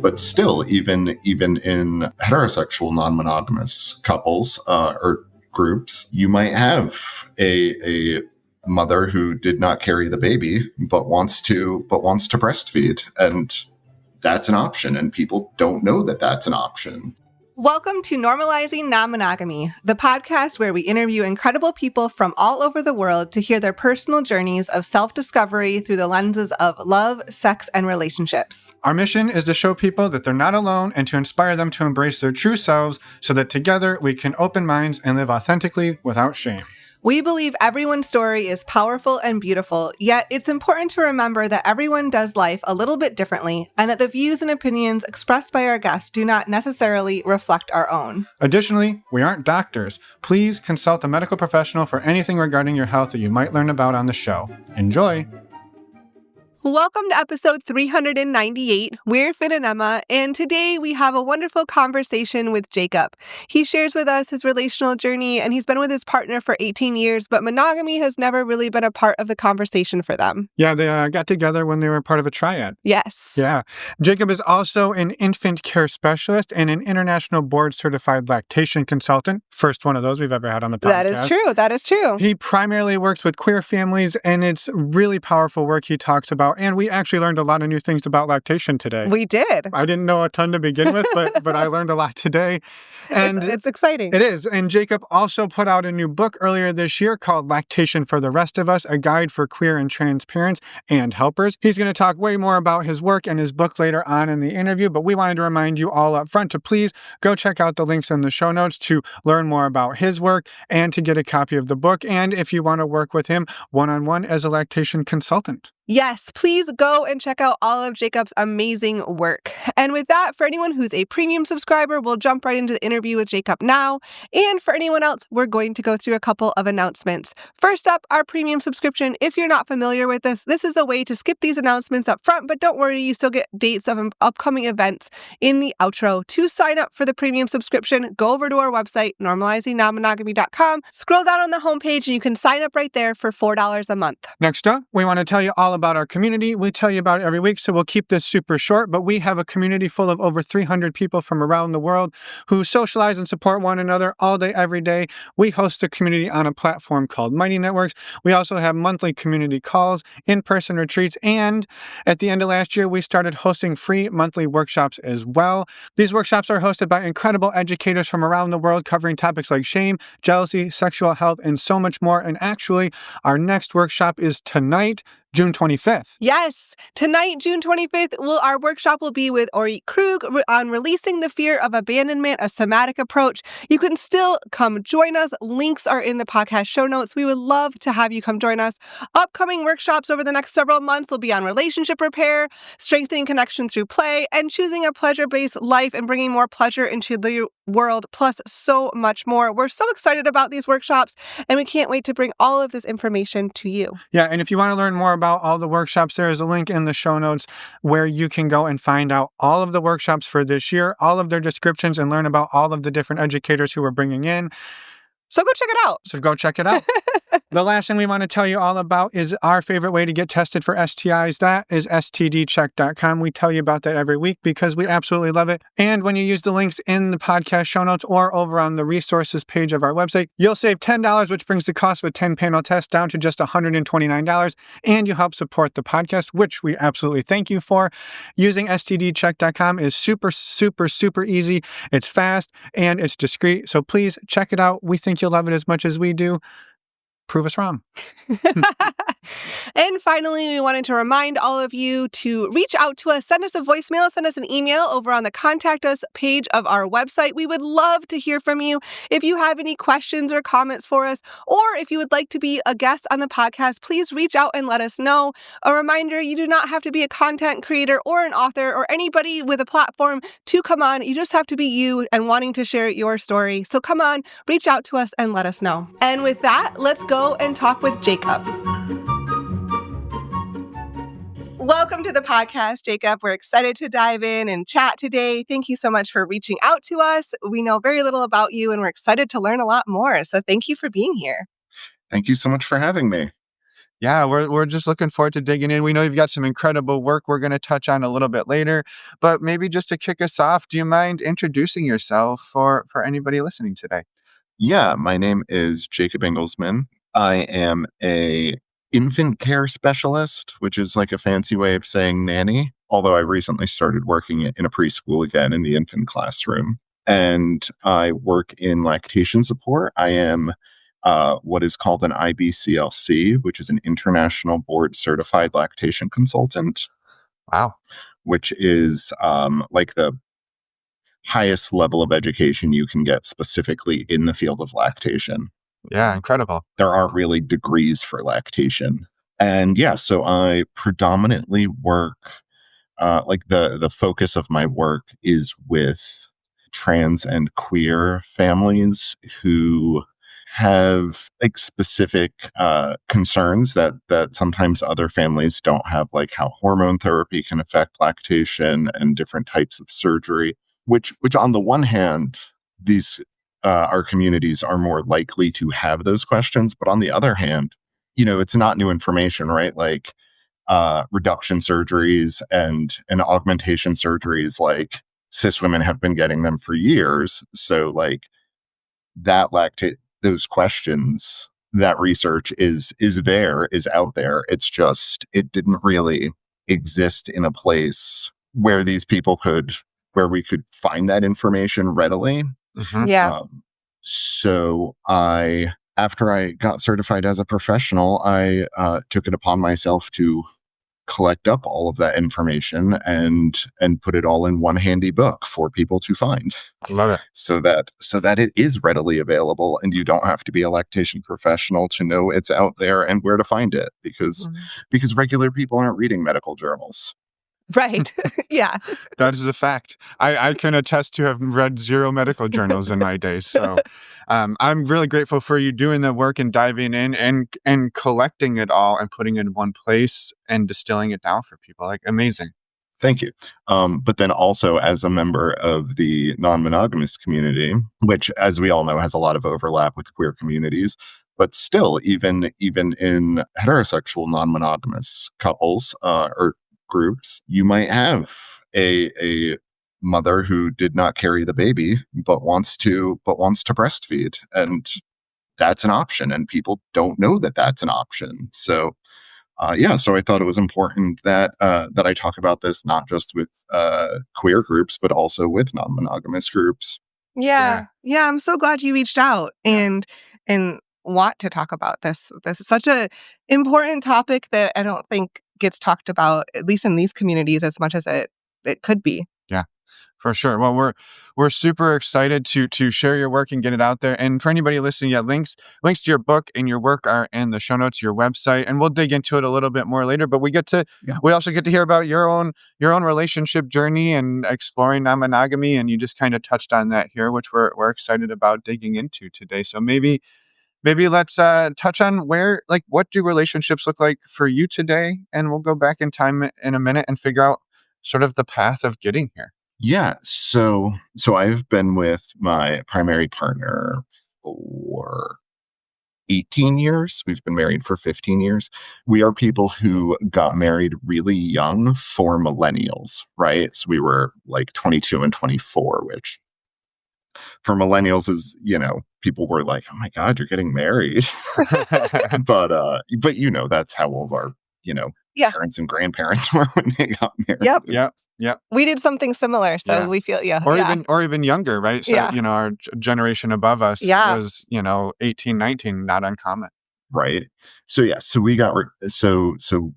But still, even in heterosexual non-monogamous couples or groups, you might have a mother who did not carry the baby but wants to breastfeed, and that's an option, and people don't know that that's an option. Welcome to Normalizing Non-Monogamy, the podcast where we interview incredible people from all over the world to hear their personal journeys of self-discovery through the lenses of love, sex, and relationships. Our mission is to show people that they're not alone and to inspire them to embrace their true selves so that together we can open minds and live authentically without shame. We believe everyone's story is powerful and beautiful, yet it's important to remember that everyone does life a little bit differently and that the views and opinions expressed by our guests do not necessarily reflect our own. Additionally, we aren't doctors. Please consult a medical professional for anything regarding your health that you might learn about on the show. Enjoy! Welcome to episode 398. We're Finn and Emma, and today we have a wonderful conversation with Jacob. He shares with us his relational journey, and he's been with his partner for 18 years, but monogamy has never really been a part of the conversation for them. Yeah, they got together when they were part of a triad. Yes. Yeah. Jacob is also an infant care specialist and an international board-certified lactation consultant. First one of those we've ever had on the podcast. That is true. He primarily works with queer families, and it's really powerful work he talks about. And we actually learned a lot of new things about lactation today. We did. I didn't know a ton to begin with, but I learned a lot today. And it's exciting. It is. And Jacob also put out a new book earlier this year called Lactation for the Rest of Us, a guide for queer and trans parents and helpers. He's going to talk way more about his work and his book later on in the interview, but we wanted to remind you all up front to please go check out the links in the show notes to learn more about his work and to get a copy of the book. And if you want to work with him one-on-one as a lactation consultant. Yes, please go and check out all of Jacob's amazing work. And with that, for anyone who's a premium subscriber, we'll jump right into the interview with Jacob now. And for anyone else, we're going to go through a couple of announcements. First up, our premium subscription. If you're not familiar with this is a way to skip these announcements up front, but don't worry, you still get dates of upcoming events in the outro. To sign up for the premium subscription, go over to our website, normalizingnonmonogamy.com. Scroll down on the homepage and you can sign up right there for $4 a month. Next up, we want to tell you all about our community. We tell you about it every week, so we'll keep this super short, but we have a community full of over 300 people from around the world who socialize and support one another all day, every day. We host the community on a platform called Mighty Networks. We also have monthly community calls, in-person retreats, and at the end of last year, we started hosting free monthly workshops as well. These workshops are hosted by incredible educators from around the world covering topics like shame, jealousy, sexual health, and so much more. And actually, our next workshop is tonight, June 25th. Yes. Tonight, June 25th, our workshop will be with Orit Krug on releasing the fear of abandonment, a somatic approach. You can still come join us. Links are in the podcast show notes. We would love to have you come join us. Upcoming workshops over the next several months will be on relationship repair, strengthening connection through play, and choosing a pleasure-based life and bringing more pleasure into the world, plus so much more. We're so excited about these workshops, and we can't wait to bring all of this information to you. Yeah, and if you want to learn more about all the workshops, there is a link in the show notes where you can go and find out all of the workshops for this year, all of their descriptions, and learn about all of the different educators who we're bringing in. So go check it out. The last thing we want to tell you all about is our favorite way to get tested for STIs. That is stdcheck.com. We tell you about that every week because we absolutely love it. And when you use the links in the podcast show notes or over on the resources page of our website, you'll save $10, which brings the cost of a 10-panel test down to just $129. And you help support the podcast, which we absolutely thank you for. Using stdcheck.com is super, super, super easy. It's fast and it's discreet. So please check it out. We think you'll love it as much as we do. Prove us wrong. And finally, we wanted to remind all of you to reach out to us, send us a voicemail, send us an email over on the Contact Us page of our website. We would love to hear from you. If you have any questions or comments for us, or if you would like to be a guest on the podcast, please reach out and let us know. A reminder, you do not have to be a content creator or an author or anybody with a platform to come on. You just have to be you and wanting to share your story. So come on, reach out to us and let us know. And with that, let's go and talk with Jacob. Welcome to the podcast, Jacob. We're excited to dive in and chat today. Thank you so much for reaching out to us. We know very little about you and we're excited to learn a lot more. So thank you for being here. Thank you so much for having me. Yeah, we're just looking forward to digging in. We know you've got some incredible work we're going to touch on a little bit later, but maybe just to kick us off, do you mind introducing yourself for anybody listening today? Yeah, my name is Jacob Ingelsman. I am a infant care specialist, which is like a fancy way of saying nanny, although I recently started working in a preschool again in the infant classroom. And I work in lactation support. I am what is called an IBCLC, which is an International Board Certified Lactation Consultant, Wow. which is like the highest level of education you can get specifically in the field of lactation. Yeah, incredible. There aren't really degrees for lactation. And yeah, so I predominantly work, like the focus of my work is with trans and queer families who have like specific concerns that sometimes other families don't have, like how hormone therapy can affect lactation and different types of surgery. Which on the one hand, these our communities are more likely to have those questions, but on the other hand, it's not new information, right? Like reduction surgeries and augmentation surgeries, like cis women have been getting them for years. So like that lactate those questions, that research is out there. It's just it didn't really exist in a place where we could find that information readily. Hmm. Yeah. So after I got certified as a professional, I took it upon myself to collect up all of that information and put it all in one handy book for people to find, Love it. so that it is readily available and you don't have to be a lactation professional to know it's out there and where to find it, because regular people aren't reading medical journals. Right. Yeah. That is a fact. I can attest to have read zero medical journals in my days. So I'm really grateful for you doing the work and diving in and collecting it all and putting it in one place and distilling it down for people. Like, amazing. Thank you. But then also as a member of the non-monogamous community, which, as we all know, has a lot of overlap with queer communities, but still, even in heterosexual non-monogamous couples or groups, you might have a mother who did not carry the baby but wants to breastfeed, and that's an option, and people don't know that that's an option. So so I thought it was important that I talk about this not just with queer groups, but also with non-monogamous groups. Yeah. Yeah. I'm so glad you reached out and want to talk about this. This is such a important topic that I don't think gets talked about, at least in these communities, as much as it could be. Yeah, for sure. Well, we're super excited to share your work and get it out there. And for anybody listening, yeah, links to your book and your work are in the show notes, your website, and we'll dig into it a little bit more later. But we also get to hear about your own relationship journey and exploring non-monogamy, and you just kind of touched on that here, which we're excited about digging into today. So maybe let's touch on what do relationships look like for you today, and we'll go back in time in a minute and figure out sort of the path of getting here. Yeah, so I've been with my primary partner for 18 years. We've been married for 15 years. We are people who got married really young for millennials, right? So we were like 22 and 24, which for millennials is, people were like, "Oh my God, you're getting married." but that's how old our, Yeah. parents and grandparents were when they got married. Yep. We did something similar, so Yeah. we feel Or even younger, right? So, Yeah. our generation above us Yeah. was, 18, 19, not uncommon. Right. So yeah, so we got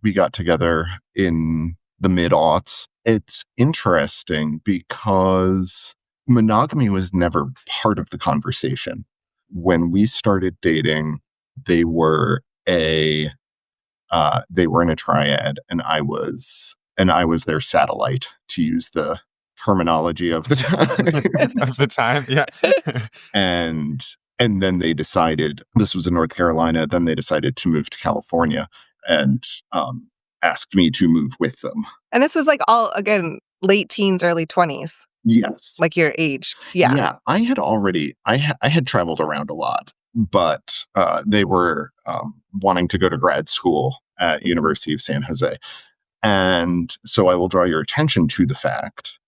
we got together in the mid-aughts. It's interesting because monogamy was never part of the conversation. When we started dating, they were in a triad, and I was their satellite, to use the terminology of the time. At the time, yeah. And then they decided, this was in North Carolina, then they decided to move to California and asked me to move with them. And this was like all, again, late teens, early 20s, Yes. like your age. Yeah. Yeah. I had traveled around a lot. but they were wanting to go to grad school at University of San Jose. And so I will draw your attention to the fact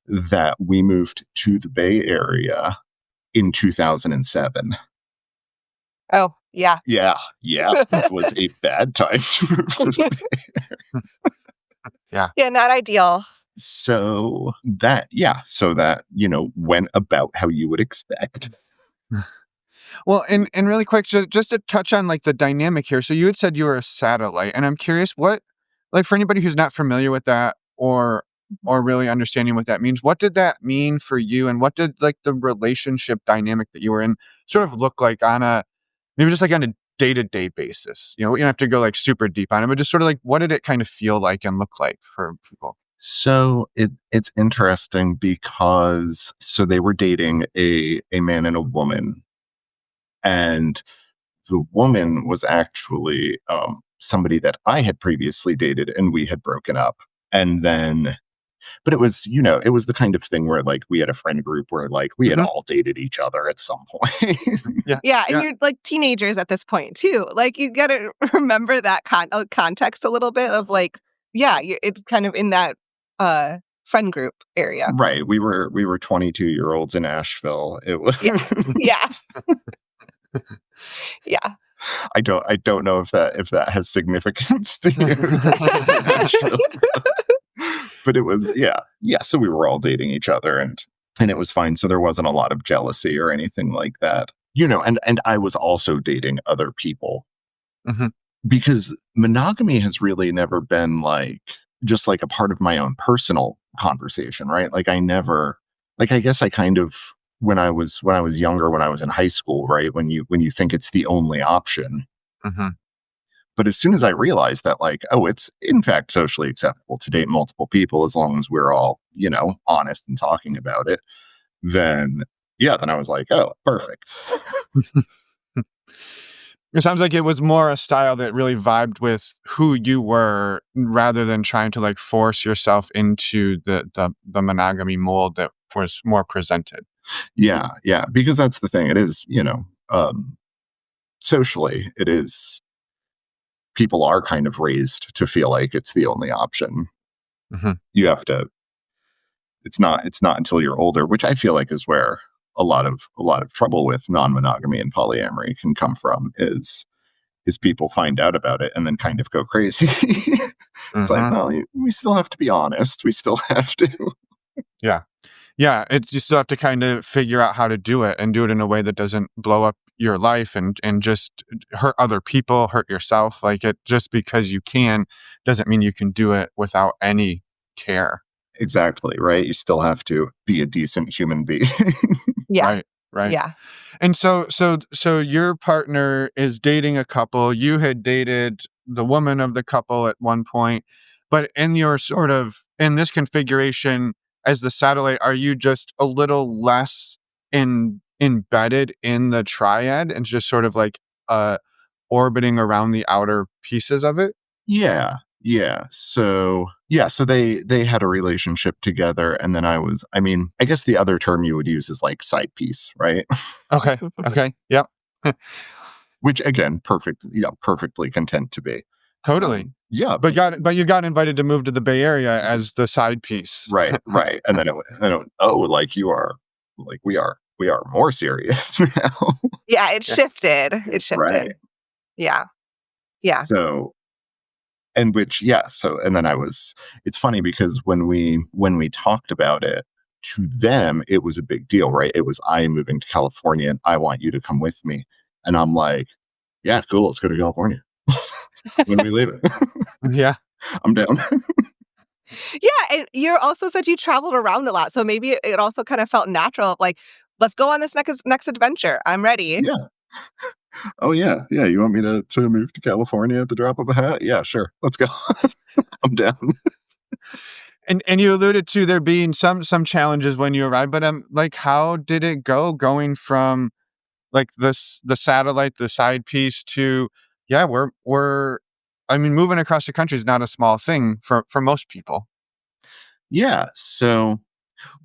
that we moved to the Bay Area in 2007. Oh, yeah. Yeah, it was a bad time to move to the Bay Area. Yeah, not ideal. So that, went about how you would expect. Well, and really quick, just to touch on like the dynamic here. So you had said you were a satellite, and I'm curious what, like for anybody who's not familiar with that or really understanding what that means, what did that mean for you, and what did like the relationship dynamic that you were in sort of look like on a maybe just like on a day-to-day basis? You know, we don't have to go like super deep on it, but just sort of like what did it kind of feel like and look like for people? So it's interesting because they were dating a man and a woman, and the woman was actually somebody that I had previously dated, and we had broken up. And then, but it was, it was the kind of thing where like we had a friend group where like we had all dated each other at some point. Yeah, and you're like teenagers at this point too. Like you got to remember that context a little bit of like, it's kind of in that friend group area. Right. We were 22-year-olds in Asheville. It was Yeah. Yeah. I don't know if that has significance to you. But it was, so we were all dating each other and it was fine. So there wasn't a lot of jealousy or anything like that. And I was also dating other people. Mm-hmm. Because monogamy has really never been like just like a part of my own personal conversation, right? Like I guess I kind of when I was younger, when I was in high school, right? When you think it's the only option. Mm-hmm. But as soon as I realized that, like, it's in fact socially acceptable to date multiple people as long as we're all, honest and talking about it, then I was like, oh, perfect. It sounds like it was more a style that really vibed with who you were rather than trying to like force yourself into the monogamy mold that was more presented. Yeah. Because that's the thing. It is, socially, it is. People are kind of raised to feel like it's the only option. Mm-hmm. You have to. It's not until you're older, which I feel like is where a lot of trouble with non-monogamy and polyamory can come from. Is people find out about it and then kind of go crazy. It's like, well, we still have to be honest. We still have to. Yeah. It's you still have to kind of figure out how to do it and do it in a way that doesn't blow up your life and just hurt other people, hurt yourself. Like it just because you can doesn't mean you can do it without any care. Exactly. Right. You still have to be a decent human being. Yeah. Right. Yeah. And so your partner is dating a couple. You had dated the woman of the couple at one point, but in your sort of in this configuration as the satellite, are you just a little less embedded in the triad and just sort of like orbiting around the outer pieces of it? Yeah. So they had a relationship together, and then I guess the other term you would use is like side piece, right? Okay. Yep. Which again, perfectly content to be. Totally. But you got invited to move to the Bay Area as the side piece. Right. And then like you are, like we are more serious now. Yeah, it shifted. Right. Yeah. So, and then it's funny because when we talked about it, to them, it was a big deal, right? It was, I am moving to California and I want you to come with me. And I'm like, yeah, cool. Let's go to California. When we leave it. Yeah. I'm down. Yeah. And you also said you traveled around a lot. So maybe it also kind of felt natural. Like, let's go on this next adventure. I'm ready. Yeah. Oh, yeah. Yeah. You want me to move to California at the drop of a hat? Yeah, sure. Let's go. I'm down. And you alluded to there being some challenges when you arrived, but like, how did it go going from like the satellite, the side piece to, moving across the country is not a small thing for most people. Yeah. So,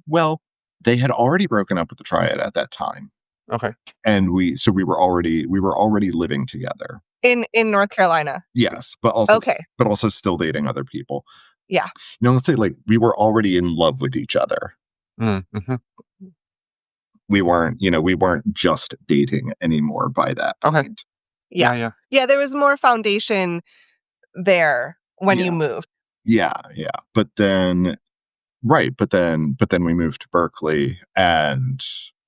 well, they had already broken up with the triad at that time. Okay. And we were already living together. In North Carolina. Yes, but Okay. also still dating other people. Yeah. Let's say like we were already in love with each other. Mm-hmm. We weren't just dating anymore by that Okay. point. Yeah. Yeah, there was more foundation there when you moved. Yeah. But then but then we moved to Berkeley, and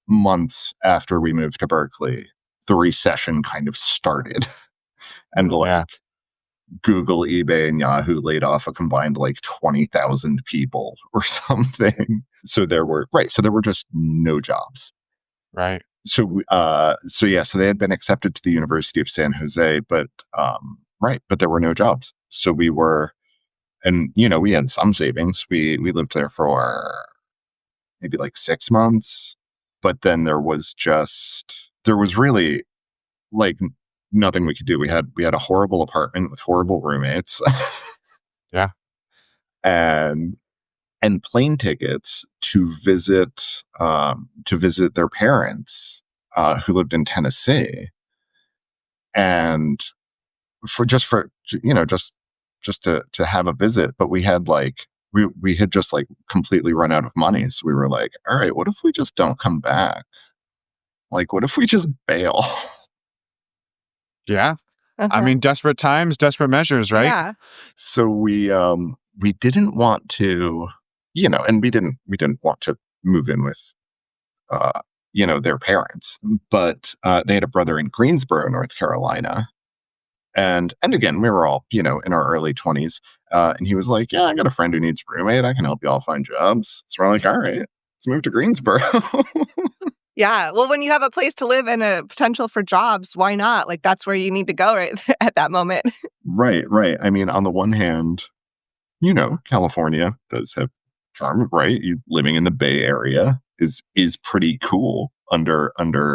months after we moved to Berkeley, the recession kind of started. And Google, eBay, and Yahoo laid off a combined like 20,000 people or something. So there were just no jobs. Right. So they had been accepted to the University of San Jose, but there were no jobs. So we were, and we had some savings. We lived there for maybe like 6 months, but then there was really like nothing we could do. We had a horrible apartment with horrible roommates. Yeah. And plane tickets to visit their parents who lived in Tennessee, and just to have a visit. But we had we had just like completely run out of money, so we were like, all right, what if we just don't come back? Like, what if we just bail? Yeah. I mean, desperate times, desperate measures, right? Yeah. So we didn't want to, and we didn't want to move in with their parents, but they had a brother in Greensboro, North Carolina. And again, we were all, in our early 20s. And he was like, yeah, I got a friend who needs a roommate. I can help you all find jobs. So we're like, all right, let's move to Greensboro. Yeah. Well, when you have a place to live and a potential for jobs, why not? Like, that's where you need to go right at that moment. Right. I mean, on the one hand, California does have charm, right? You living in the Bay Area is pretty cool under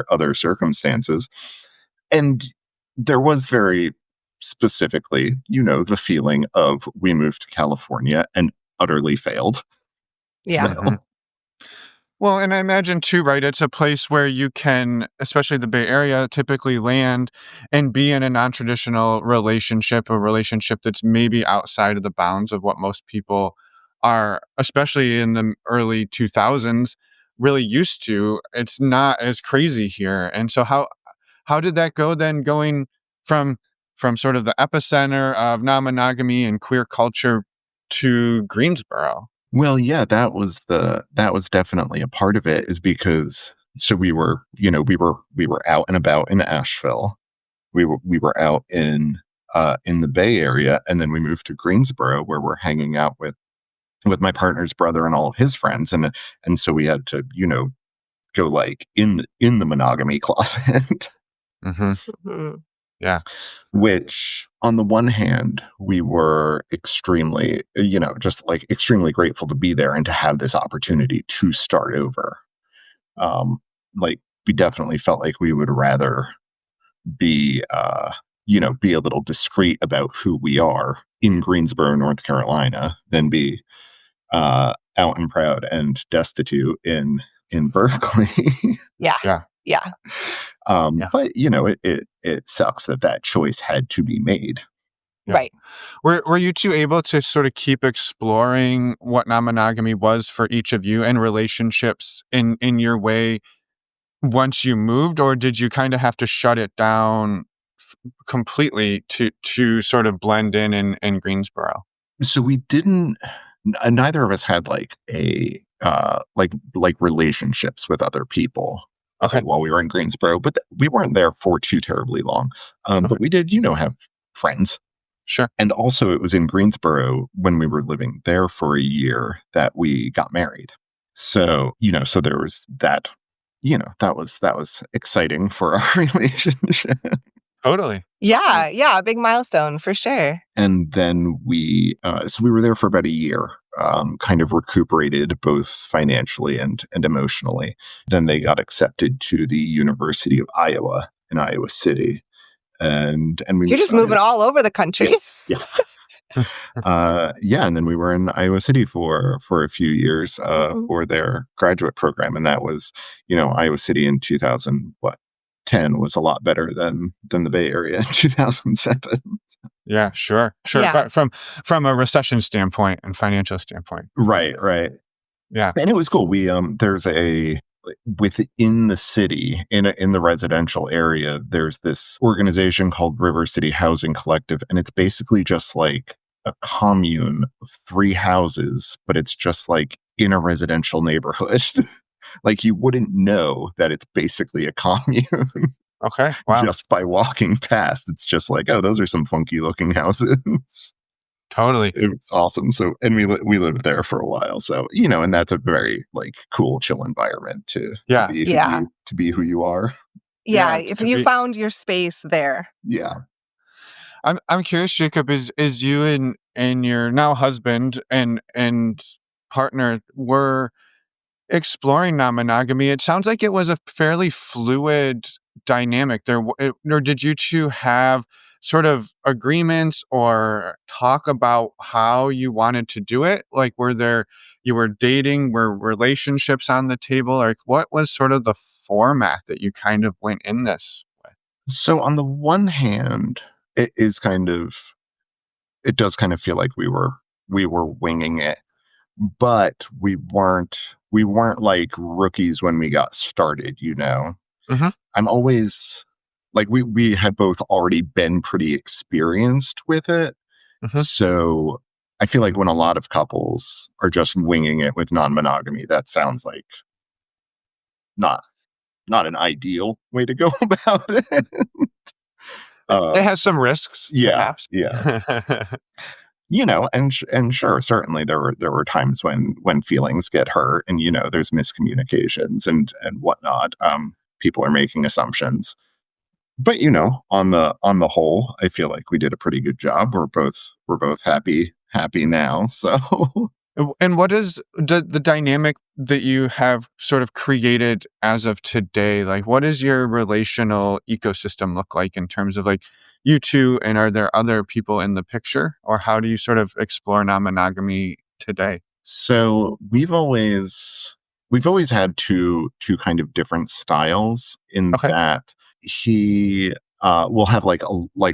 other circumstances. And there was very specifically, the feeling of we moved to California and utterly failed. Yeah. So, Well, and I imagine too, right? It's a place where you can, especially the Bay Area, typically land and be in a non-traditional relationship, a relationship that's maybe outside of the bounds of what most people are, especially in the early 2000s, really used to. It's not as crazy here. And so how did that go then, going from sort of the epicenter of non-monogamy and queer culture to Greensboro? well, yeah, that was definitely a part of it, is because we were out and about in Asheville. We were out in the Bay Area, and then we moved to Greensboro, where we're hanging out with my partner's brother and all of his friends, and so we had to go like in the monogamy closet. Mm-hmm. Yeah. Which, on the one hand, we were extremely, just like extremely grateful to be there and to have this opportunity to start over. Like, we definitely felt like we would rather be, be a little discreet about who we are in Greensboro, North Carolina, than be out and proud and destitute in Berkeley. Yeah. But it sucks that choice had to be made. Yeah. Right. Were you two able to sort of keep exploring what non-monogamy was for each of you and relationships in your way once you moved, or did you kind of have to shut it down completely to sort of blend in Greensboro? So we didn't. Neither of us had like a like relationships with other people. Okay. While we were in Greensboro, but we weren't there for too terribly long. But we did, have friends. Sure. And also, it was in Greensboro when we were living there for a year that we got married. So, so there was that, that was exciting for our relationship. Totally. Yeah. A big milestone for sure. And then we were there for about a year, kind of recuperated both financially and emotionally. Then they got accepted to the University of Iowa in Iowa City. And we You're just moving all over the country. Yeah. Yeah, and then we were in Iowa City for a few years Mhm. for their graduate program, and that was, Iowa City in 2010 was a lot better than the Bay Area in 2007. Yeah, sure, sure. Yeah. From a recession standpoint and financial standpoint. Right, right. Yeah. And it was cool. We there's a within the city in the residential area, there's this organization called River City Housing Collective, and it's basically just like a commune of 3 houses, but it's just like in a residential neighborhood. Like you wouldn't know that it's basically a commune Okay. Wow. just by walking past. It's just like, oh, those are some funky looking houses. Totally. It was awesome. So, and we lived there for a while. So, and that's a very like cool, chill environment to Yeah. be Yeah. to be who you are. Yeah. Yeah, If to you be- found your space there. Yeah. I'm curious, Jacob, is you and your now husband and partner were exploring non-monogamy. It sounds like it was a fairly fluid dynamic there. Or did you two have sort of agreements or talk about how you wanted to do it? Like, you were dating, were relationships on the table? Like, what was sort of the format that you kind of went in this with? So on the one hand, it does kind of feel like we were winging it, but we weren't like rookies when we got started. Mhm. I'm always like we had both already been pretty experienced with it. Mhm. So I feel like when a lot of couples are just winging it with non-monogamy, that sounds like not not an ideal way to go about it. It Um, has some risks, yeah, perhaps. yeah. And sure, certainly there were times when feelings get hurt, and there's miscommunications and whatnot. People are making assumptions, but on the whole, I feel like we did a pretty good job. We're both happy now. So And what is the dynamic that you have sort of created as of today? Like, what does your relational ecosystem look like in terms of like you two, and are there other people in the picture, or how do you sort of explore non-monogamy today? so we've always had two kind of different styles in Okay. that he will have like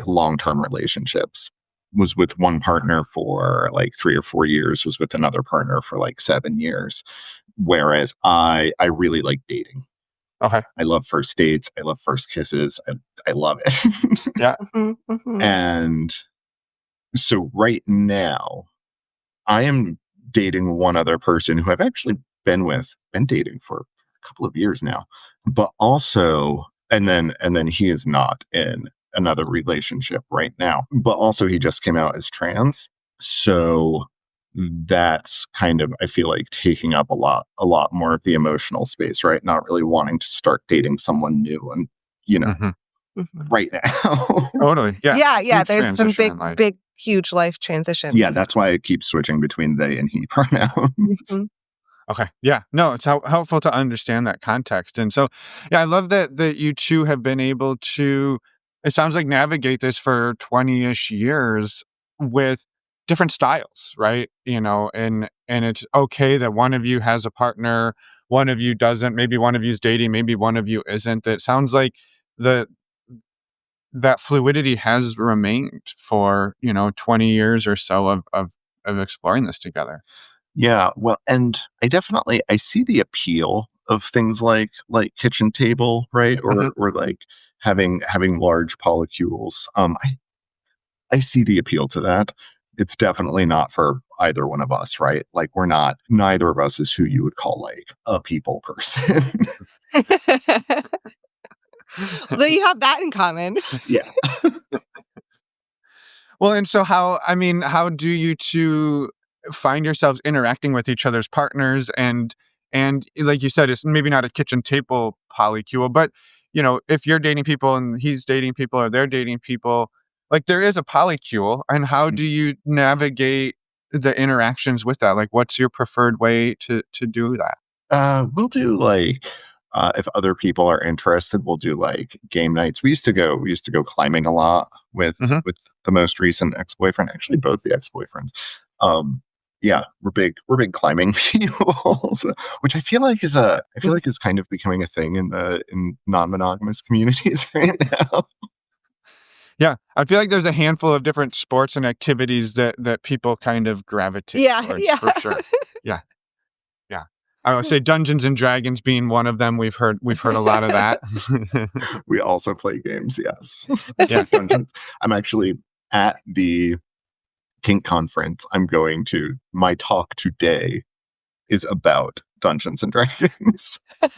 long-term relationships, was with one partner for like 3 or 4 years, was with another partner for like 7 years, whereas I really like dating. Okay. I love first dates, I love first kisses, I love it. Yeah. Mhm, mhm. And so right now I am dating one other person who I've actually been dating for a couple of years now, but also, and then he is not in another relationship right now, but also he just came out as trans. So that's kind of, I feel like, taking up a lot more of the emotional space, right? Not really wanting to start dating someone new and, Hmm. Mhm. right now. Totally. Yeah. Yeah, yeah. Huge There's some transition big, in life. big, huge life transitions. Yeah, that's why I keep switching between they and he pronouns. Mhm. Okay. Yeah. No, it's helpful to understand that context. And so, yeah, I love that you two have been able to, it sounds like, navigate this for 20-ish years with different styles, right? And it's okay that one of you has a partner, one of you doesn't, maybe one of you's dating, maybe one of you isn't. It sounds like the that fluidity has remained for, 20 years or so of exploring this together. Yeah, well, and I see the appeal of things like kitchen table, right? Hmm. Or like having large polycules. I see the appeal to that. It's definitely not for either one of us, right? Like neither of us is who you would call like a people person. Well, you have that in common. Yeah. Well, and so how do you two find yourselves interacting with each other's partners, and like you said, it's maybe not a kitchen table polycule, but if you're dating people and he's dating people or they're dating people, like there is a polycule, and how do you navigate the interactions with that? Like, what's your preferred way to do that? We'll do like if other people are interested, we'll do like game nights. We used to go climbing a lot with Hmm. with most recent ex-boyfriend, actually both the ex-boyfriends. Yeah, we're big climbing people, which I feel like is kind of becoming a thing in non-monogamous communities right now. Yeah, I feel like there's a handful of different sports and activities that people kind of gravitate towards, Yeah. for sure. Yeah, yeah. I would say Dungeons and Dragons being one of them. We've heard a lot of that. We also play games, yes. Yeah. Dungeons. I'm actually at the kink conference. My talk today is about Dungeons and Dragons. I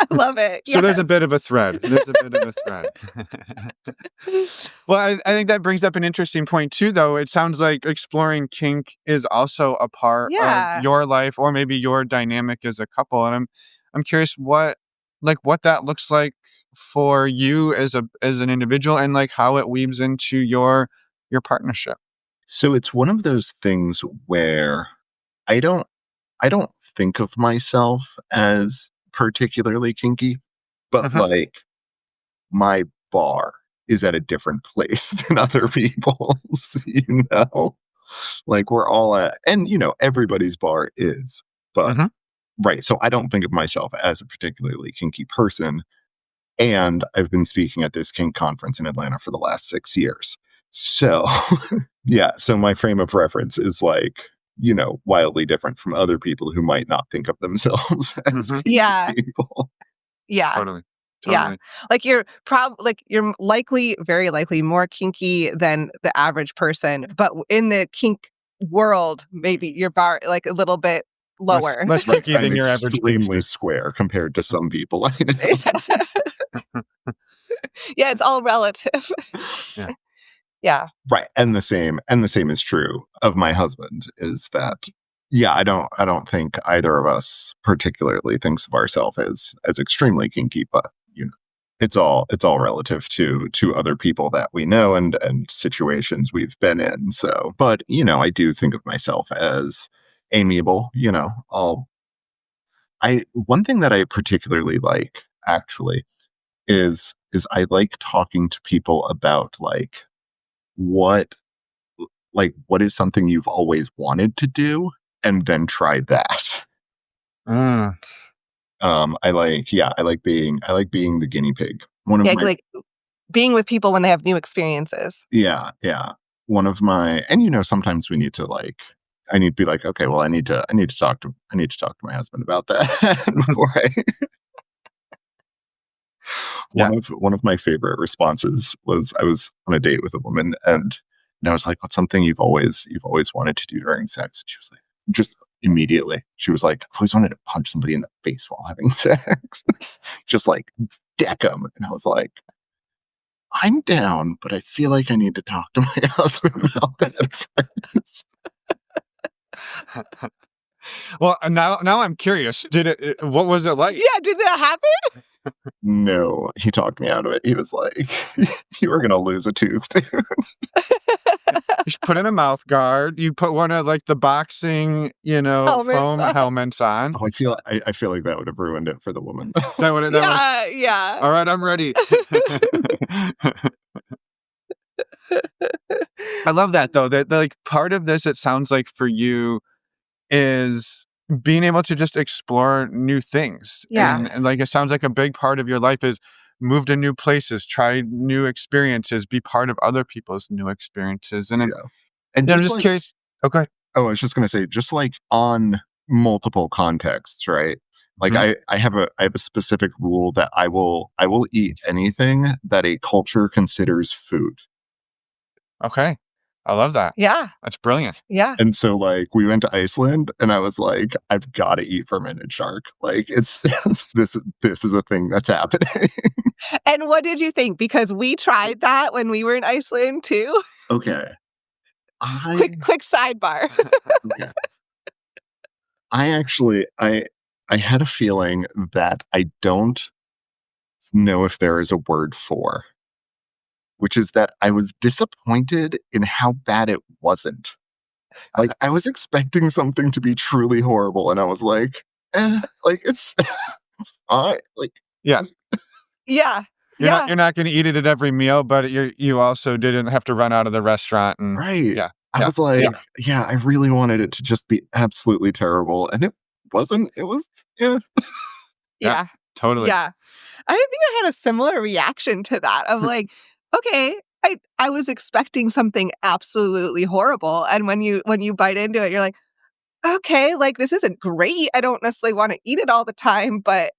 love it. So there's a Yes. bit of a thread. Well, I think that brings up an interesting point too, though. It sounds like exploring kink is also a part Yeah. of your life, or maybe your dynamic as a couple. And I'm curious what that looks like for you as an individual, and like how it weaves into your partnership. So it's one of those things where I don't think of myself as particularly kinky, but Mhm. like my bar is at a different place than other people's, you know? Like we're all at, and everybody's bar is, but Mhm. right. So I don't think of myself as a particularly kinky person. And I've been speaking at this kink conference in Atlanta for the last 6 years. So yeah, so my frame of reference is like, wildly different from other people who might not think of themselves as Mhm. kinky Yeah. people. Yeah. Totally. Yeah. Like you're very likely more kinky than the average person, but in the kink world, maybe your bar like a little bit lower. Less kinky I'm than your average extremely kink. square compared to some people I know. Yeah, it's all relative. Yeah. Yeah. Right. And the same is true of my husband, is that yeah, I don't think either of us particularly thinks of ourselves as extremely kinky, but it's all relative to other people that we know and situations we've been in. So, but I do think of myself as amiable. One thing that I particularly like actually is I like talking to people about what what is something you've always wanted to do and then try that. Mm. I like being the guinea pig. One of Yeah, my like being with people when they have new experiences. yeah. One of my, and sometimes we need to I need to be like, okay, well I need to talk to my husband about that before I Yeah. one of my favorite responses was I was on a date with a woman and I was like, what's something you've always wanted to do during sex? And she was like, just immediately, she was like, I've always wanted to punch somebody in the face while having sex. Just like deck them. And I was like, I'm down, but I feel like I need to talk to my husband about that first. Well, now I'm curious. What was it like? Yeah, did that happen? No, he talked me out of it. He was like, you were going to lose a tooth, dude. You should put in a mouth guard. You put one of like the boxing, foam helmets on. Oh, I feel like that would have ruined it for the woman. Yeah. All right, I'm ready. I love that though. That like part of this, it sounds like for you is being able to just explore new things. Yeah. And like it sounds like a big part of your life is move to new places, try new experiences, be part of other people's new experiences. And Yeah. And I'm just curious. Okay. Oh, I was just going to say, just like on multiple contexts, right? Like Mhm. I have a specific rule that I will eat anything that a culture considers food. Okay. I love that. Yeah. That's brilliant. Yeah. And so we went to Iceland and I was like, I've got to eat fermented shark. Like it's just, this is a thing that's happening. And what did you think? Because we tried that when we were in Iceland too. Okay. Quick sidebar. Okay. I had a feeling that I don't know if there is a word for, which is that I was disappointed in how bad it wasn't. Like I was expecting something to be truly horrible and I was like, like it's it's fine. Like Yeah. You're not going to eat it at every meal, but you also didn't have to run out of the restaurant. And Right. yeah, I was like, yeah, I really wanted it to just be absolutely terrible. And it wasn't. It was, yeah. Yeah. totally. Yeah. I think I had a similar reaction to that of like, okay, I was expecting something absolutely horrible. And when you bite into it, you're like, okay, like this isn't great. I don't necessarily want to eat it all the time, but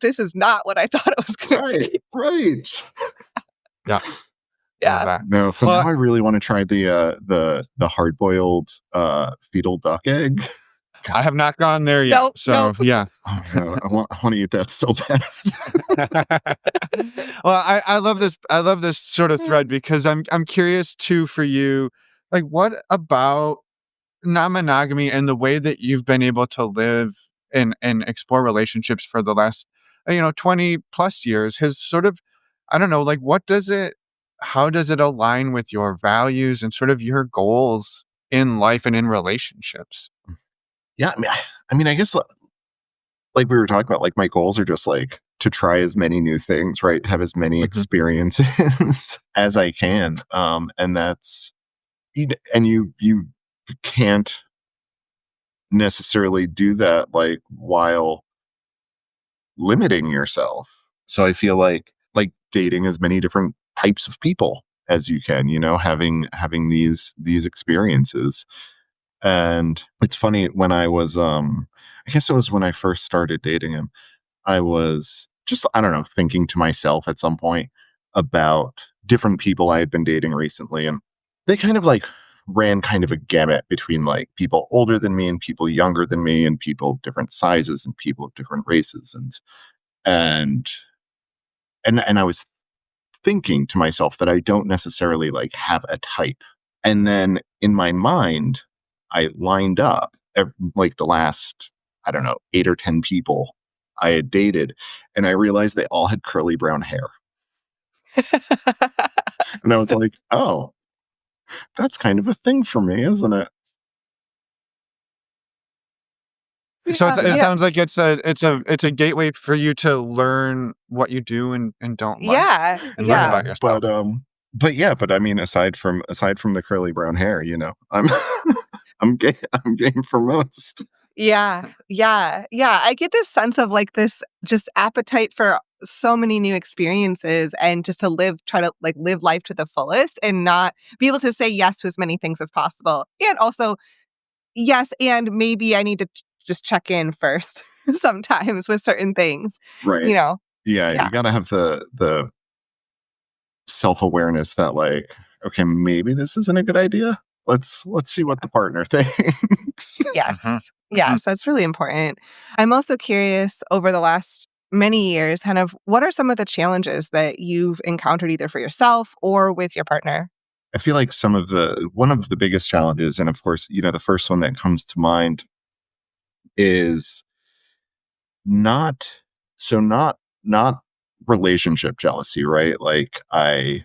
this is not what I thought it was gonna be. Right. Yeah. Yeah. No, so Well, now I really want to try the hard boiled fetal duck egg. I have not gone there yet. Nope, So nope. yeah. Oh no, I want to eat that so bad. Well, I love this. I love this sort of thread because I'm curious too for you. Like, what about non-monogamy and the way that you've been able to live and explore relationships for the last 20 plus years has sort of, I don't know, like how does it align with your values and sort of your goals in life and in relationships? Yeah, I mean, I guess like we were talking about, like my goals are just like to try as many new things, right? Have as many experiences as I can. And that's, and you can't necessarily do that like while limiting yourself. So I feel like dating as many different types of people as you can, having these experiences. And it's funny, when I was I guess it was when I first started dating him, I was just, I don't know, thinking to myself at some point about different people I had been dating recently, and they kind of like ran kind of a gamut between like people older than me and people younger than me and people of different sizes and people of different races, and I was thinking to myself that I don't necessarily like have a type. And then in my mind, I lined up like the last, I don't know, 8 or 10 people I had dated, and I realized they all had curly brown hair. And I was like, oh, that's kind of a thing for me, isn't it? So it Yeah. sounds like it's a gateway for you to learn what you do and don't like Yeah. and learn about Yeah. yourself. But I mean, aside from the curly brown hair, I'm I'm game for most. Yeah. Yeah. Yeah. I get this sense of like this just appetite for so many new experiences and just to try to like live life to the fullest and not be able to say yes to as many things as possible. And also, yes, and maybe I need to just check in first sometimes with certain things, Right. Yeah. You gotta have the self-awareness that like, okay, maybe this isn't a good idea. Let's see what the partner thinks. Yes. Mhm. Yes, that's really important. I'm also curious over the last many years, kind of what are some of the challenges that you've encountered either for yourself or with your partner? I feel like one of the biggest challenges, and of course, the first one that comes to mind is not not relationship jealousy, right? Like I've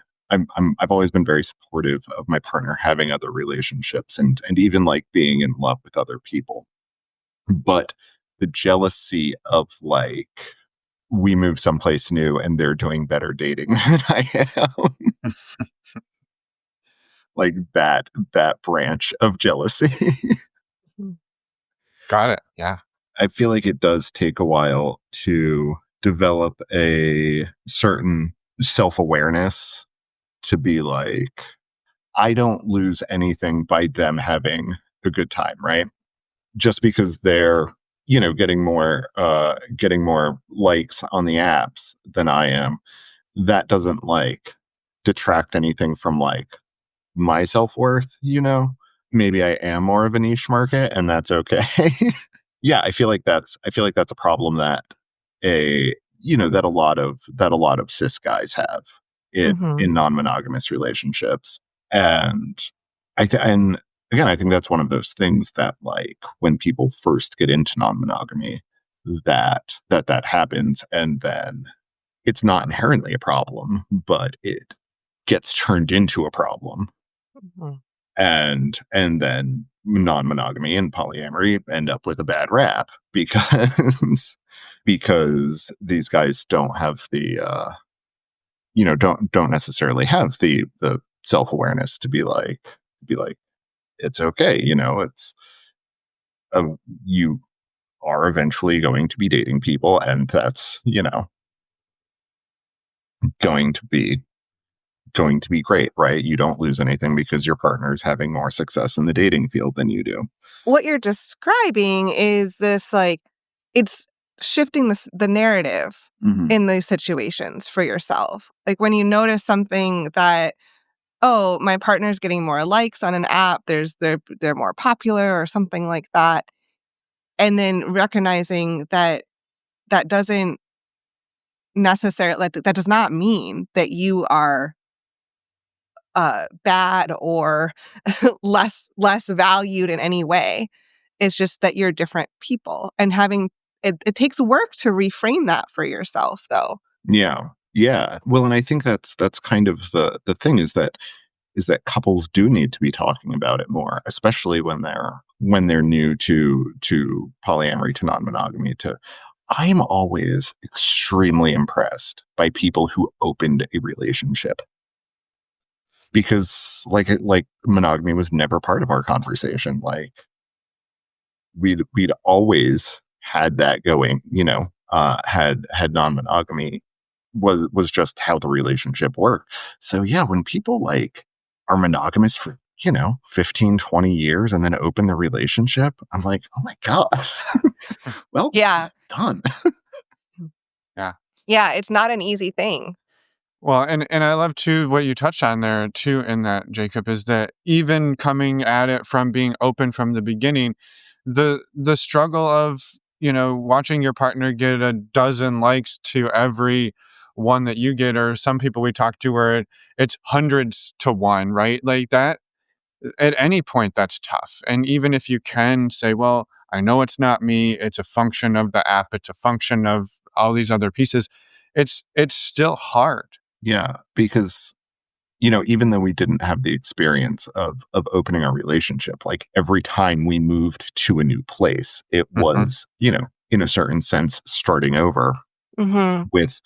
always been very supportive of my partner having other relationships and even like being in love with other people. But the jealousy of like, we move someplace new and they're doing better dating than I am. Like that branch of jealousy. Got it. Yeah. I feel like it does take a while to develop a certain self-awareness to be like, I don't lose anything by them having a good time, right? Just because they're, getting more likes on the apps than I am, that doesn't like detract anything from like my self-worth, Maybe I am more of a niche market and that's okay. Yeah, I feel like that's a problem that that a lot of cis guys have in non-monogamous relationships. And and again, I think that's one of those things that like when people first get into non-monogamy, that happens, and then it's not inherently a problem, but it gets turned into a problem. Mhm. And then non-monogamy and polyamory end up with a bad rap because these guys don't have don't necessarily have the self-awareness to be like, it's okay, it's you are eventually going to be dating people, and that's, going to be great, right? You don't lose anything because your partner's having more success in the dating field than you do. What you're describing is this, like, it's shifting the narrative Mhm. in these situations for yourself. Like, when you notice something that, oh, my partner's getting more likes on an app, they're more popular or something like that, and then recognizing that that doesn't necessarily, like, that does not mean that you are bad or less valued in any way. It's just that you're different people, and having it takes work to reframe that for yourself, though. Yeah. Yeah. Well, and I think that's kind of the thing, is that couples do need to be talking about it more, especially when they're new to polyamory, to non-monogamy. I'm always extremely impressed by people who opened a relationship, because like monogamy was never part of our conversation. Like, we'd always had that going, had non-monogamy was just how the relationship worked. So yeah, when people like are monogamous for, 15, 20 years and then open the relationship, I'm like, oh my gosh. Well, Yeah. done. Yeah. Yeah, it's not an easy thing. Well, and I love too what you touched on there too in that, Jacob, is that even coming at it from being open from the beginning, the struggle of, watching your partner get a dozen likes to every one that you get, or some people we talk to where it's hundreds to one, right? Like that, at any point that's tough. And even if you can say, well, I know it's not me, it's a function of the app, it's a function of all these other pieces, it's still hard. Yeah, because even though we didn't have the experience of opening our relationship, like every time we moved to a new place, it Mhm. was, in a certain sense, starting over Mhm. with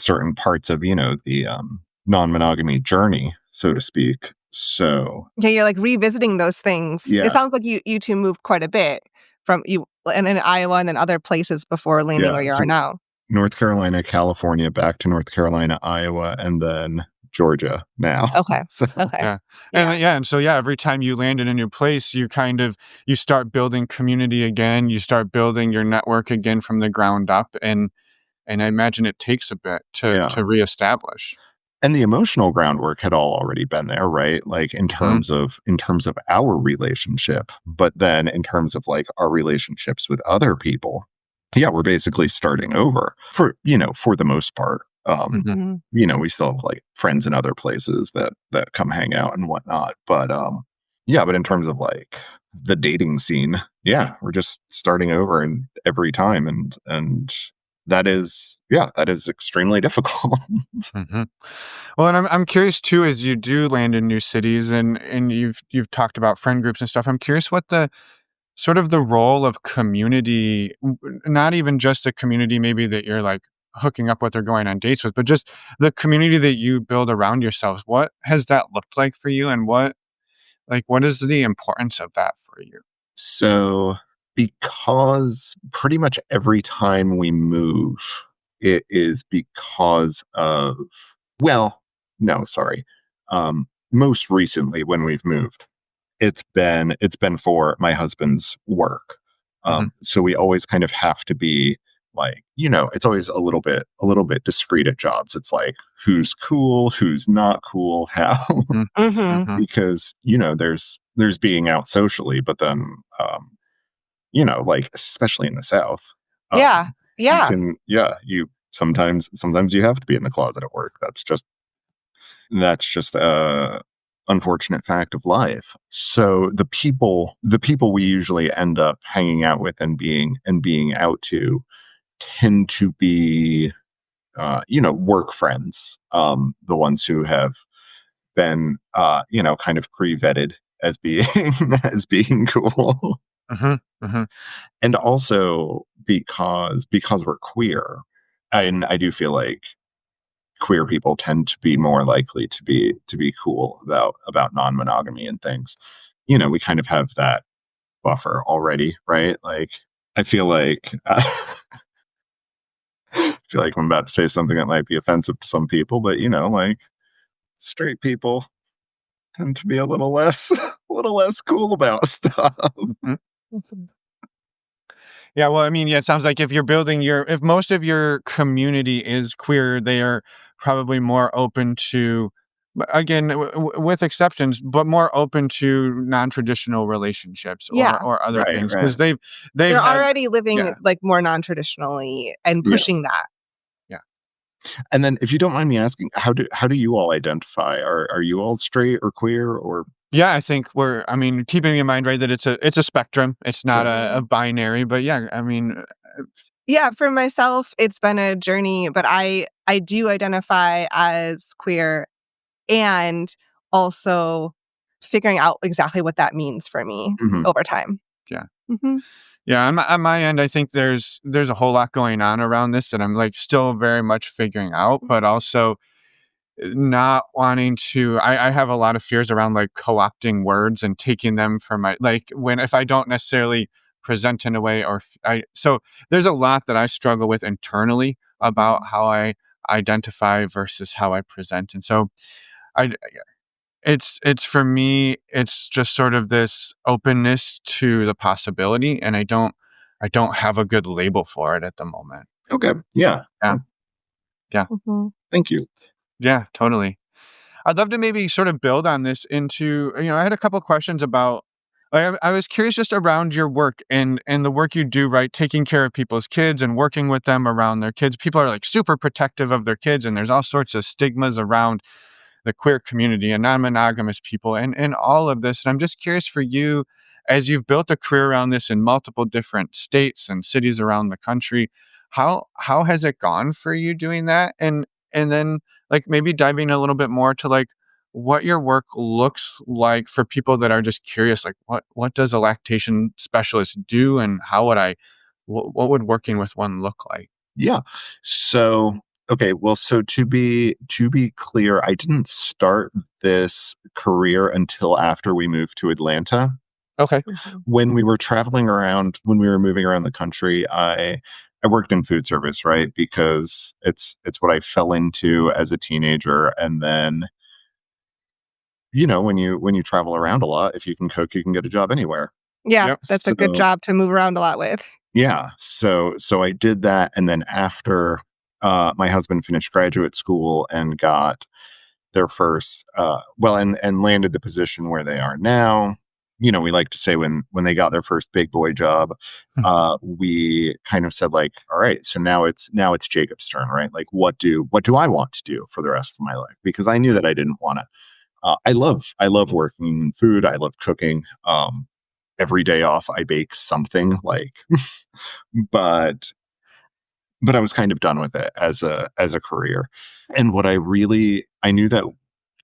certain parts of, the non-monogamy journey, so to speak. So Yeah, you're, like, revisiting those things. It yeah, sounds like you 2 moved quite a bit from you and in Iowa and then other places before landing yeah. where you are So now. North Carolina, California, back to North Carolina, Iowa, and then Georgia now. Okay. So Okay. Yeah. Yeah. And so yeah, every time you land in a new place, you start building community again, you start building your network again from the ground up, and I imagine it takes a bit yeah. to reestablish. And the emotional groundwork had all already been there, right? Like Mhm. in terms of our relationship, but then in terms of like our relationships with other people, yeah, we're basically starting over for, for the most part. Mhm. Mhm. We still have like friends in other places that come hang out and whatnot. But yeah, but in terms of like the dating scene, yeah, we're just starting over and every time, and that is extremely difficult. Mhm. Well, and I'm curious too, as you do land in new cities and you've talked about friend groups and stuff. I'm curious what the sort of the role of community, not even just a community maybe that you're like hooking up with or going on dates with, but just the community that you build around yourselves. What has that looked like for you, and what is the importance of that for you? So, because pretty much every time we move, it is because of, well, no, sorry. Most recently when we've moved, it's been for my husband's work. Mhm. So we always kind of have to be like, it's always a little bit discreet at jobs. It's like, who's cool, who's not cool, how, Mhm. Mhm. Mhm. because there's being out socially, but then like especially in the South, Yeah. you Yeah. can, yeah, you sometimes you have to be in the closet at work. That's just a unfortunate fact of life. So the people we usually end up hanging out with and being out to tend to be work friends, the ones who have been kind of pre-vetted as being as being cool. Mhm. Mhm. And also because we're queer, and I do feel like queer people tend to be more likely to be cool about non-monogamy and things. We kind of have that buffer already, right? Like, I feel like I'm about to say something that might be offensive to some people, but like, straight people tend to be a little less cool about stuff. Mhm. Yeah, well, I mean, yeah, it sounds like if most of your community is queer, they are probably more open to, again, with exceptions, but more open to non-traditional relationships Yeah. or other Right, things right. because they've They're had, already living yeah, like more non-traditionally and Yeah. pushing that. yeah. And then, if you don't mind me asking, how do you all identify? Are you all straight or queer or? Yeah, I think I mean, keeping in mind, right, that it's a spectrum. It's not Sure. a binary, but yeah, I mean, Yeah, for myself, it's been a journey, but I do identify as queer and also figuring out exactly what that means for me Mhm. over time. yeah. Hmm. Yeah, on my end, I think there's a whole lot going on around this that I'm like still very much figuring out, but also not wanting to. I have a lot of fears around like co-opting words and taking them for my like when if I don't necessarily present in a way so there's a lot that I struggle with internally about how I identify versus how I present, and so I it's for me it's just sort of this openness to the possibility, and I don't have a good label for it at the moment. Okay. Yeah. Yeah. Yeah. Hmm. Thank you. Yeah, totally. I'd love to maybe sort of build on this into, I had a couple questions about, I was curious just around your work and the work you do, right? Taking care of people's kids and working with them around their kids. People are like super protective of their kids, and there's all sorts of stigmas around the queer community and non-monogamous people and all of this. And I'm just curious for you, as you've built a career around this in multiple different states and cities around the country, how has it gone for you doing that? And then like maybe diving a little bit more to like what your work looks like for people that are just curious, like what does a lactation specialist do and how would what would working with one look like? Yeah. So, okay, well, so to be clear, I didn't start this career until after we moved to Atlanta. Okay. When we were traveling around, when we were moving around the country, I worked in food service, right? Because it's what I fell into as a teenager. And then, when you travel around a lot, if you can cook, you can get a job anywhere. Yeah, Yep. that's a good So job to move around a lot with. yeah, so I did that, and then after my husband finished graduate school and got their first, and landed the position where they are now. We like to say when they got their first big boy job, we kind of said like, all right, so now it's Jacob's turn, right? Like, what do I want to do for the rest of my life? Because I knew that I didn't want to. I love working in food. I love cooking. Every day off, I bake something like, but I was kind of done with it as a career. And I knew that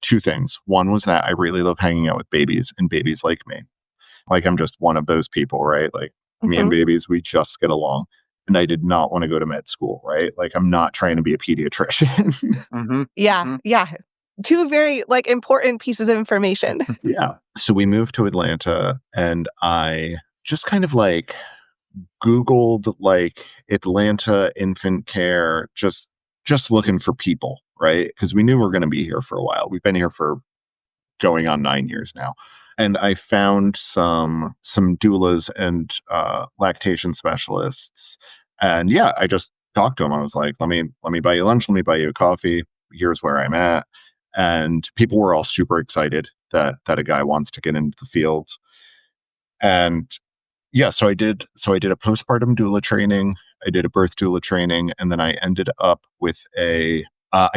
two things. One was that I really love hanging out with babies and babies like me. Like, I'm just one of those people, right? Like, me and Mhm. babies, we just get along. And I did not want to go to med school, right? Like, I'm not trying to be a pediatrician. Mm-hmm. Yeah, Mm-hmm. yeah. Two very like important pieces of information. Yeah. So we moved to Atlanta, and I just kind of like Googled like Atlanta infant care, just looking for people, right? Because we knew we are going to be here for a while. We've been here for going on 9 years now, and I found some doulas and lactation specialists, and yeah, I just talked to them. I was like, let me buy you lunch, let me buy you a coffee. Here's where I'm at, and people were all super excited that a guy wants to get into the field, and yeah, so I did a postpartum doula training, I did a birth doula training, and then I ended up with I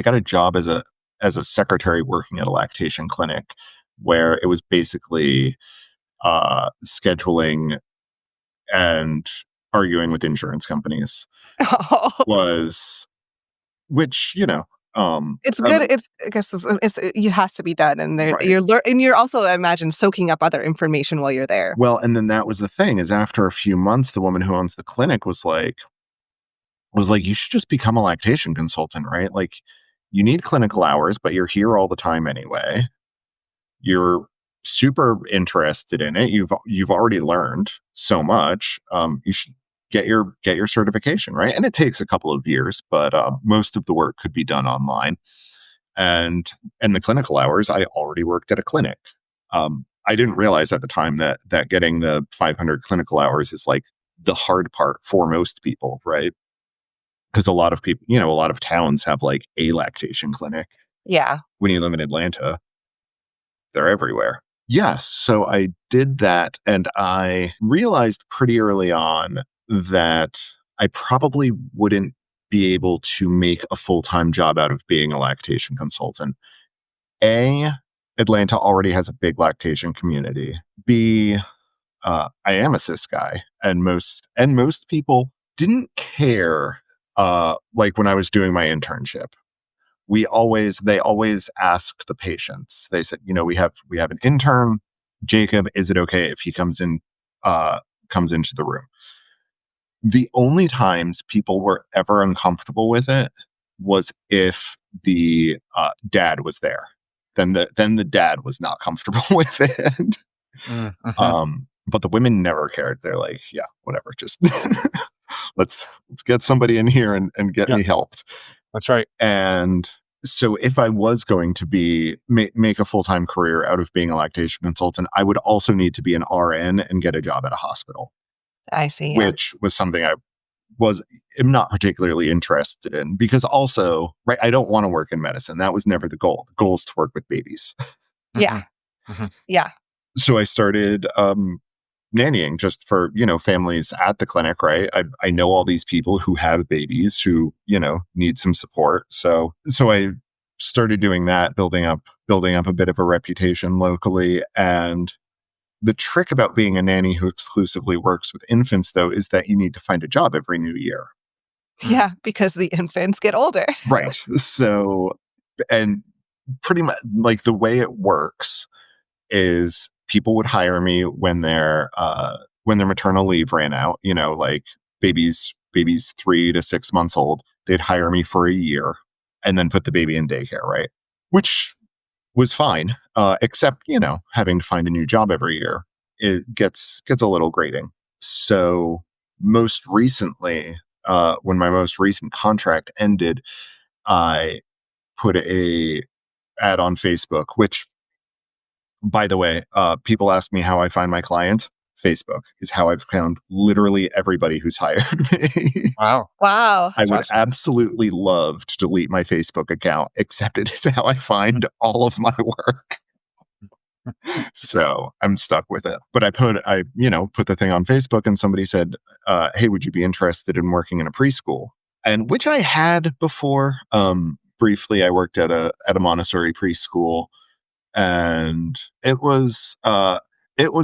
got a job as a secretary working at a lactation clinic where it was basically scheduling and arguing with insurance companies was which, It's good. It's I guess it has to be done, and right. and you're also I imagine soaking up other information while you're there. Well, and then that was the thing is after a few months, the woman who owns the clinic was like, you should just become a lactation consultant, right? Like, you need clinical hours, but you're here all the time anyway. You're super interested in it. You've already learned so much. You should get your certification, right? And it takes a couple of years, but most of the work could be done online. And the clinical hours, I already worked at a clinic. I didn't realize at the time that getting the 500 clinical hours is like the hard part for most people, right? Because a lot of people, a lot of towns have like a lactation clinic. Yeah. When you live in Atlanta, they're everywhere. Yes. So I did that, and I realized pretty early on that I probably wouldn't be able to make a full-time job out of being a lactation consultant. A, Atlanta already has a big lactation community. B, I am a cis guy, and most people didn't care. Like when I was doing my internship, they always asked the patients. They said, we have an intern, Jacob. Is it okay if he comes into the room? The only times people were ever uncomfortable with it was if the dad was there. Then the dad was not comfortable with it. But the women never cared. They're like, yeah, whatever. Just let's get somebody in here and get me helped. That's right. And so if I was going to make a full-time career out of being a lactation consultant, I would also need to be an RN and get a job at a hospital. I see. Yeah. Which was something I am not particularly interested in, because also, right, I don't want to work in medicine. That was never the goal. The goal is to work with babies. Yeah. Yeah. So I started nannying just for, families at the clinic, right? I know all these people who have babies who, need some support. So I started doing that, building up a bit of a reputation locally. And the trick about being a nanny who exclusively works with infants, though, is that you need to find a job every new year. Yeah, because the infants get older. Right. So, and pretty much like the way it works is people would hire me when their maternal leave ran out, like babies 3 to 6 months old. They'd hire me for a year and then put the baby in daycare, right? Which was fine, except, having to find a new job every year, it gets a little grating. So most recently, when my most recent contract ended, I put a ad on Facebook, which, by the way, people ask me how I find my clients. Facebook is how I've found literally everybody who's hired me. Wow. I would absolutely love to delete my Facebook account, except it is how I find all of my work. So I'm stuck with it. But I put the thing on Facebook, and somebody said, hey, would you be interested in working in a preschool? And which I had before. Briefly, I worked at a Montessori preschool, and it was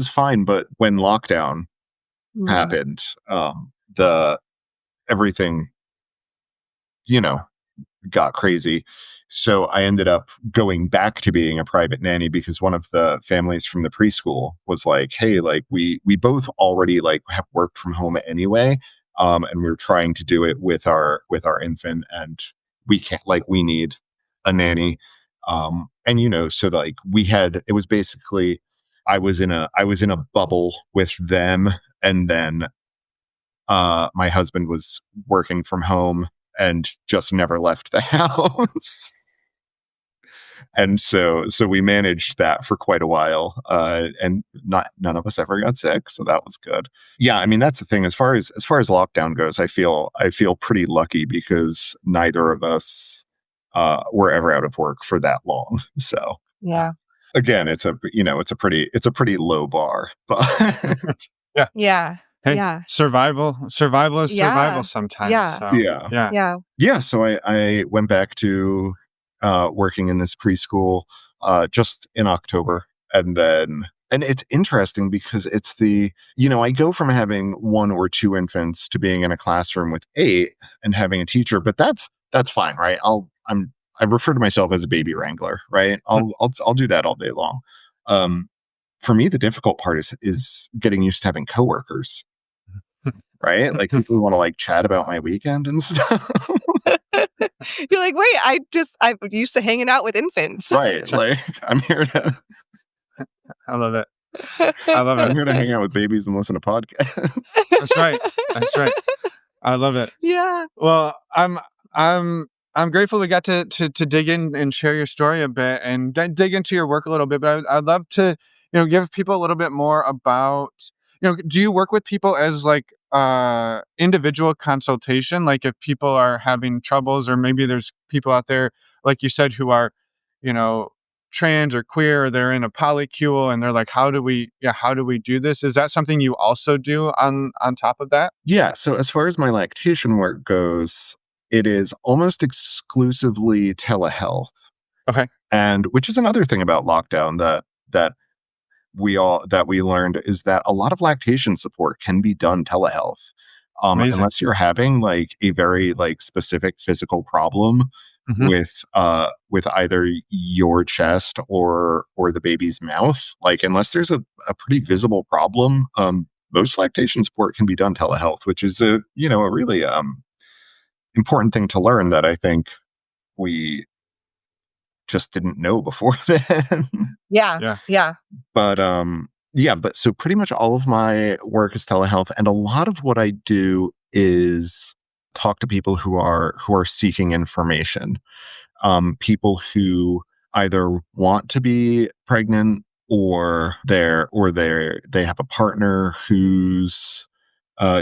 fine. But when lockdown happened, everything, got crazy. So I ended up going back to being a private nanny, because one of the families from the preschool was like, hey, like we both already like have worked from home anyway. And we're trying to do it with our infant, and we can't, like, we need a nanny. And so like it was basically, I was in a bubble with them, and then my husband was working from home and just never left the house. And so we managed that for quite a while, and none of us ever got sick, so that was good. Yeah, I mean, that's the thing. As far as lockdown goes, I feel pretty lucky, because neither of us were ever out of work for that long. So yeah, again, it's a pretty low bar, but yeah. Hey, yeah. survival is survival sometimes. Yeah. So, yeah. So I went back to working in this preschool just in October, and it's interesting because it's I go from having 1 or 2 infants to being in a classroom with 8 and having a teacher, but that's fine, right? I refer to myself as a baby wrangler, right? I'll do that all day long. For me, the difficult part is getting used to having coworkers. Right? Like people who want to like chat about my weekend and stuff. You're like, wait, I'm used to hanging out with infants. Right. Like, I'm here to I love it. I love I'm it. here to hang out with babies and listen to podcasts. That's right. That's right. I love it. Yeah. Well, I'm grateful we got to dig in and share your story a bit and dig into your work a little bit. But I'd love to, give people a little bit more about, do you work with people as like individual consultation? Like if people are having troubles, or maybe there's people out there, like you said, who are, you know, trans or queer, or they're in a polycule and they're like, how do we do this? Is that something you also do on top of that? Yeah. So as far as my lactation work goes, it is almost exclusively telehealth. Okay. And which is another thing about lockdown that we learned is that a lot of lactation support can be done telehealth. Amazing. Unless you're having like a very like specific physical problem Mhm. with either your chest or the baby's mouth, like unless there's a pretty visible problem, most lactation support can be done telehealth, which is a really important thing to learn that I think we just didn't know before then. Yeah. Yeah. Yeah. But yeah, but so pretty much all of my work is telehealth, and a lot of what I do is talk to people who are seeking information. People who either want to be pregnant, or they have a partner who's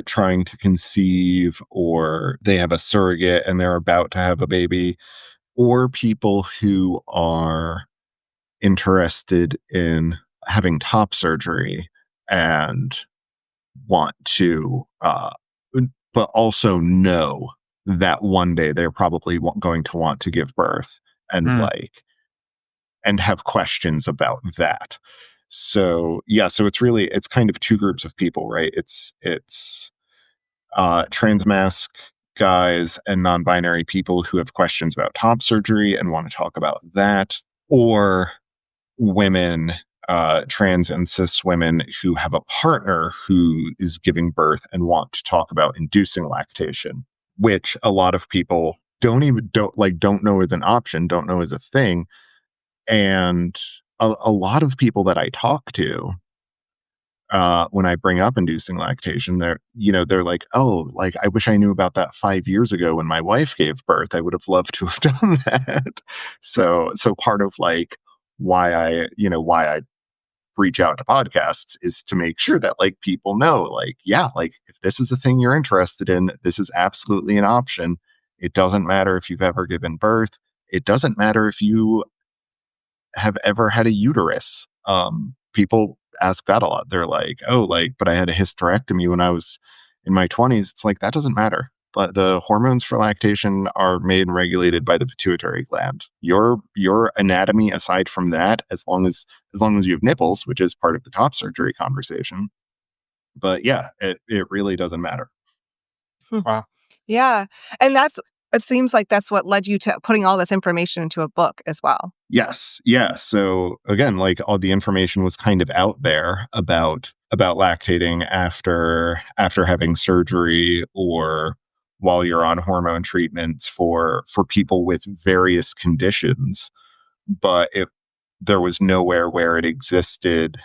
trying to conceive, or they have a surrogate and they're about to have a baby, or people who are interested in having top surgery and want to, but also know that one day they're probably going to want to give birth, and Mm. and have questions about that. So yeah, so it's kind of two groups of people, right? It's trans masc guys and non-binary people who have questions about top surgery and want to talk about that, or women, trans and cis women who have a partner who is giving birth and want to talk about inducing lactation, which a lot of people don't know is an option, don't know is a thing. And a lot of people that I talk to, when I bring up inducing lactation, they're like, oh, like I wish I knew about that 5 years ago when my wife gave birth. I would have loved to have done that. So part of like why I reach out to podcasts is to make sure that like people know, like, yeah, like if this is a thing you're interested in, this is absolutely an option. It doesn't matter if you've ever given birth. It doesn't matter if you have ever had a uterus. People ask that a lot. They're like, oh, like, but I had a hysterectomy when I was in my 20s. It's like, that doesn't matter. But the hormones for lactation are made and regulated by the pituitary gland. Your anatomy, aside from that, as long as you have nipples, which is part of the top surgery conversation. But yeah, it really doesn't matter. Wow. Yeah. And it seems like that's what led you to putting all this information into a book as well. Yes. Yeah. So again, like all the information was kind of out there about lactating after having surgery, or while you're on hormone treatments for people with various conditions. But there was nowhere where it existed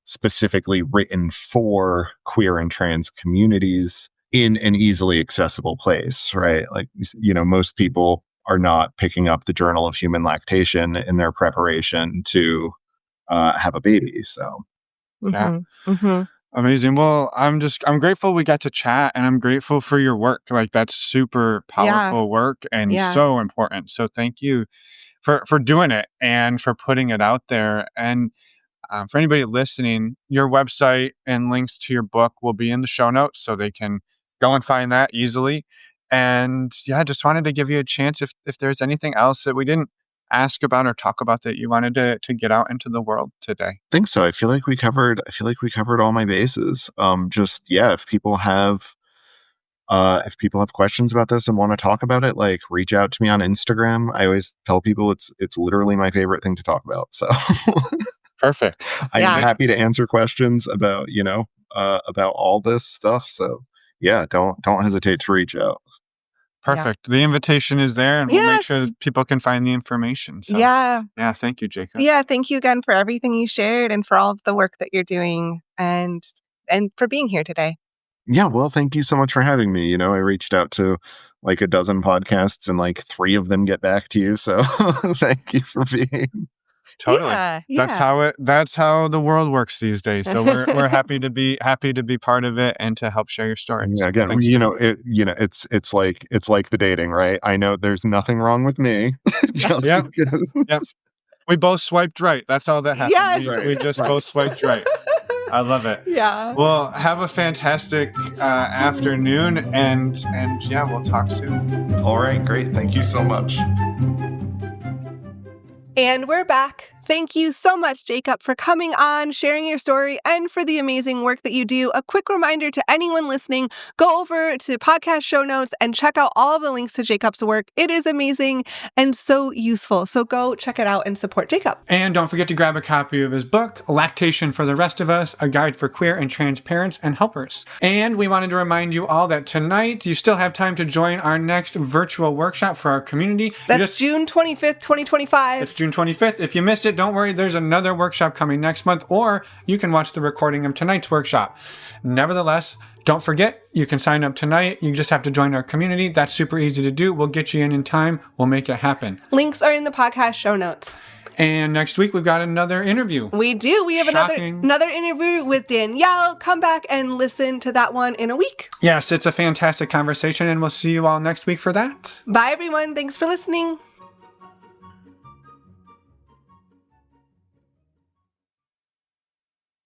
specifically written for queer and trans communities in an easily accessible place, right? Like, most people are not picking up the Journal of Human Lactation in their preparation to have a baby. So, Yeah. Mm-hmm. Mm-hmm. Amazing. Well, I'm grateful we got to chat, and I'm grateful for your work. Like that's super powerful work and Yeah. so important. So thank you for doing it and for putting it out there. And for anybody listening, your website and links to your book will be in the show notes, so they can go and find that easily. And yeah, just wanted to give you a chance if there's anything else that we didn't ask about or talk about that you wanted to get out into the world today. I think so. I feel like we covered all my bases. Just yeah, if people have questions about this and want to talk about it, like reach out to me on Instagram. I always tell people it's literally my favorite thing to talk about. So Perfect. I'm Yeah. happy to answer questions about about all this stuff. So yeah, don't hesitate to reach out. Perfect. The invitation is there, and we'll make sure Yes. that people can find the information. So, Yeah. thank you, Jacob. Yeah, thank you again for everything you shared and for all of the work that you're doing and for being here today. Yeah, well, thank you so much for having me. I reached out to like a dozen podcasts and like 3 of them get back to you. So thank you for being. Totally. Yeah, That's how the world works these days. So we're happy to be part of it and to help share your story. Yeah, So again, thanks. it's like the dating, right? I know there's nothing wrong with me. Just Yep. because- Yep. We both swiped right. That's all that happened. Yes. We just both swiped right. I love it. Yeah. Well, have a fantastic afternoon, and we'll talk soon. All right, great. Thank you so much. And we're back. Thank you so much, Jacob, for coming on, sharing your story, and for the amazing work that you do. A quick reminder to anyone listening, go over to podcast show notes and check out all of the links to Jacob's work. It is amazing and so useful. So go check it out and support Jacob. And don't forget to grab a copy of his book, Lactation for the Rest of Us, a guide for queer and trans parents and helpers. And we wanted to remind you all that tonight, you still have time to join our next virtual workshop for our community. That's June 25th, 2025. It's June 25th. If you missed it, don't worry, there's another workshop coming next month, or you can watch the recording of tonight's workshop. Nevertheless, don't forget, you can sign up tonight. You just have to join our community. That's super easy to do. We'll get you in time. We'll make it happen. Links are in the podcast show notes. And next week, we've got another interview. We do. We have another interview with Danielle. Come back and listen to that one in a week. Yes, it's a fantastic conversation, and we'll see you all next week for that. Bye, everyone. Thanks for listening.